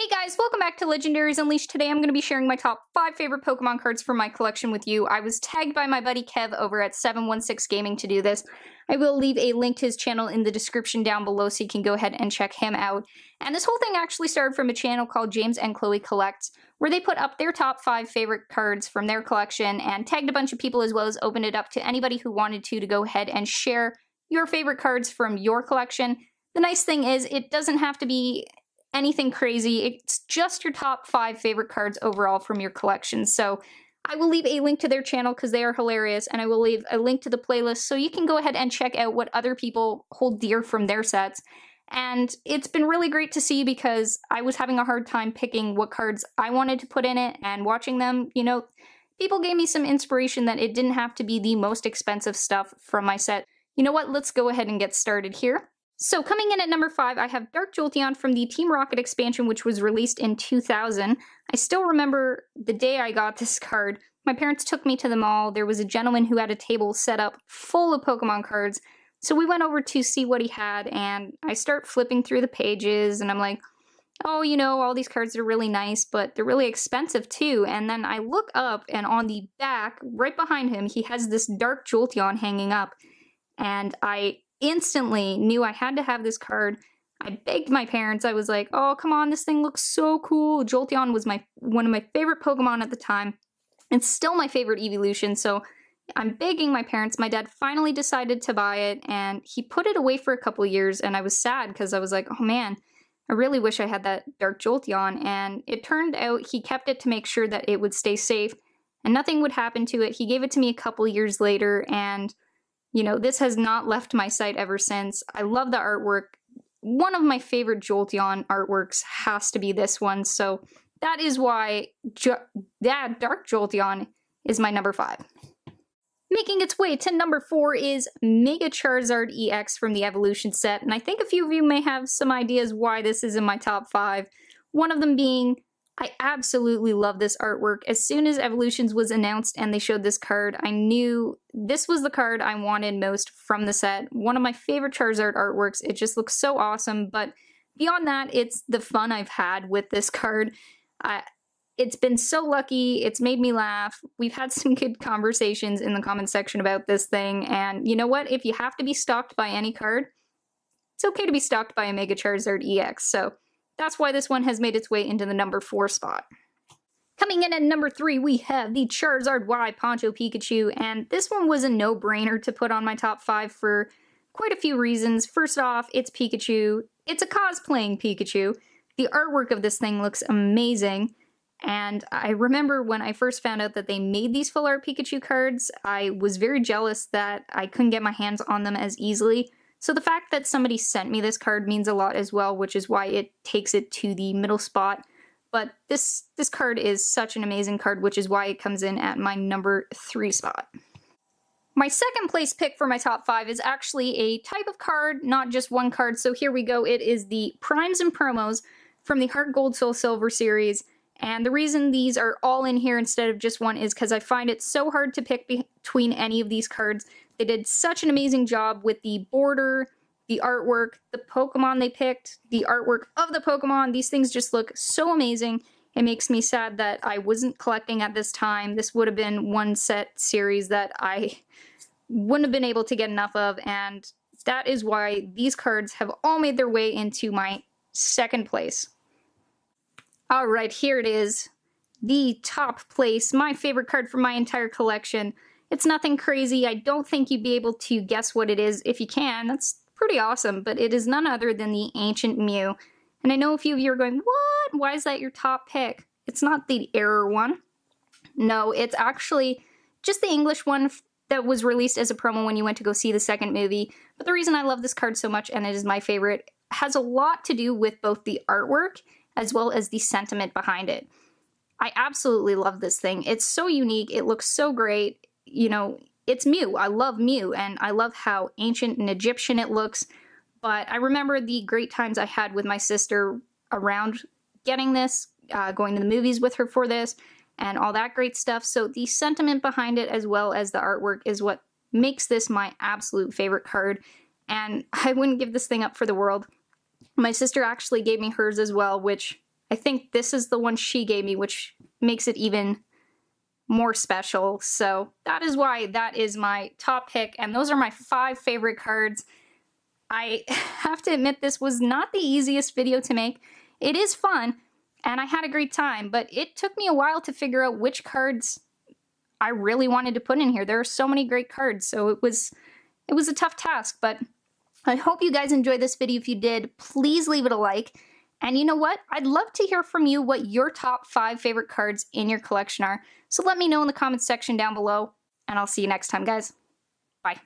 Hey guys, welcome back to Legendaries Unleashed. Today I'm going to be sharing my top 5 favorite Pokemon cards from my collection with you. I was tagged by my buddy Kev over at 716 Gaming to do this. I will leave a link to his channel in the description down below so you can go ahead and check him out. And this whole thing actually started from a channel called James and Chloe Collects, where they put up their top 5 favorite cards from their collection and tagged a bunch of people, as well as opened it up to anybody who wanted to go ahead and share your favorite cards from your collection. The nice thing is it doesn't have to be anything crazy. It's just your top 5 favorite cards overall from your collection. So I will leave a link to their channel because they are hilarious, and I will leave a link to the playlist so you can go ahead and check out what other people hold dear from their sets. And it's been really great to see because I was having a hard time picking what cards I wanted to put in it, and watching them, you know, people gave me some inspiration that it didn't have to be the most expensive stuff from my set. You know what? Let's go ahead and get started here. So coming in at number 5, I have Dark Jolteon from the Team Rocket expansion, which was released in 2000. I still remember the day I got this card. My parents took me to the mall. There was a gentleman who had a table set up full of Pokemon cards. So we went over to see what he had, and I start flipping through the pages, and I'm like, oh, you know, all these cards are really nice, but they're really expensive too. And then I look up, and on the back, right behind him, he has this Dark Jolteon hanging up. And I instantly knew I had to have this card. I begged my parents. I was like, oh, come on, this thing looks so cool. Jolteon was one of my favorite Pokemon at the time. It's still my favorite evolution, so I'm begging my parents. My dad finally decided to buy it, and he put it away for a couple years, and I was sad because I was like, oh man, I really wish I had that Dark Jolteon. And it turned out he kept it to make sure that it would stay safe and nothing would happen to it. He gave it to me a couple years later, and you know, this has not left my site ever since. I love the artwork. One of my favorite Jolteon artworks has to be this one, so that is why that Dark Jolteon is my number 5. Making its way to number 4 is Mega Charizard EX from the Evolution set, and I think a few of you may have some ideas why this is in my top 5. One of them being, I absolutely love this artwork. As soon as Evolutions was announced and they showed this card, I knew this was the card I wanted most from the set. One of my favorite Charizard artworks. It just looks so awesome, but beyond that, it's the fun I've had with this card. It's been so lucky. It's made me laugh. We've had some good conversations in the comment section about this thing, and you know what? If you have to be stalked by any card, it's okay to be stalked by a Mega Charizard EX, so that's why this one has made its way into the number 4 spot. Coming in at number 3, we have the Charizard Y Poncho Pikachu, and this one was a no-brainer to put on my top 5 for quite a few reasons. First off, it's Pikachu. It's a cosplaying Pikachu. The artwork of this thing looks amazing, and I remember when I first found out that they made these full art Pikachu cards, I was very jealous that I couldn't get my hands on them as easily. So the fact that somebody sent me this card means a lot as well, which is why it takes it to the middle spot. But this card is such an amazing card, which is why it comes in at my number 3 spot. My second place pick for my top 5 is actually a type of card, not just one card. So here we go. It is the Primes and Promos from the Heart Gold Soul Silver series. And the reason these are all in here instead of just one is because I find it so hard to pick between any of these cards. They did such an amazing job with the border, the artwork, the Pokemon they picked, the artwork of the Pokemon. These things just look so amazing. It makes me sad that I wasn't collecting at this time. This would have been one set series that I wouldn't have been able to get enough of, and that is why these cards have all made their way into my second place. Alright, here it is. The top place, my favorite card from my entire collection. It's nothing crazy. I don't think you'd be able to guess what it is. If you can, that's pretty awesome, but it is none other than the Ancient Mew. And I know a few of you are going, what? Why is that your top pick? It's not the error one. No, it's actually just the English one that was released as a promo when you went to go see the second movie. But the reason I love this card so much, and it is my favorite, has a lot to do with both the artwork as well as the sentiment behind it. I absolutely love this thing. It's so unique. It looks so great. You know, it's Mew. I love Mew, and I love how ancient and Egyptian it looks. But I remember the great times I had with my sister around getting this, going to the movies with her for this, and all that great stuff. So the sentiment behind it as well as the artwork is what makes this my absolute favorite card. And I wouldn't give this thing up for the world. My sister actually gave me hers as well, which I think this is the one she gave me, which makes it even more special. So that is why that is my top pick, and those are my 5 favorite cards. I have to admit, this was not the easiest video to make. It is fun, and I had a great time, but it took me a while to figure out which cards I really wanted to put in here. There are so many great cards, so it was a tough task, but I hope you guys enjoyed this video. If you did, please leave it a like. And you know what? I'd love to hear from you what your top 5 favorite cards in your collection are. So let me know in the comments section down below, and I'll see you next time, guys. Bye.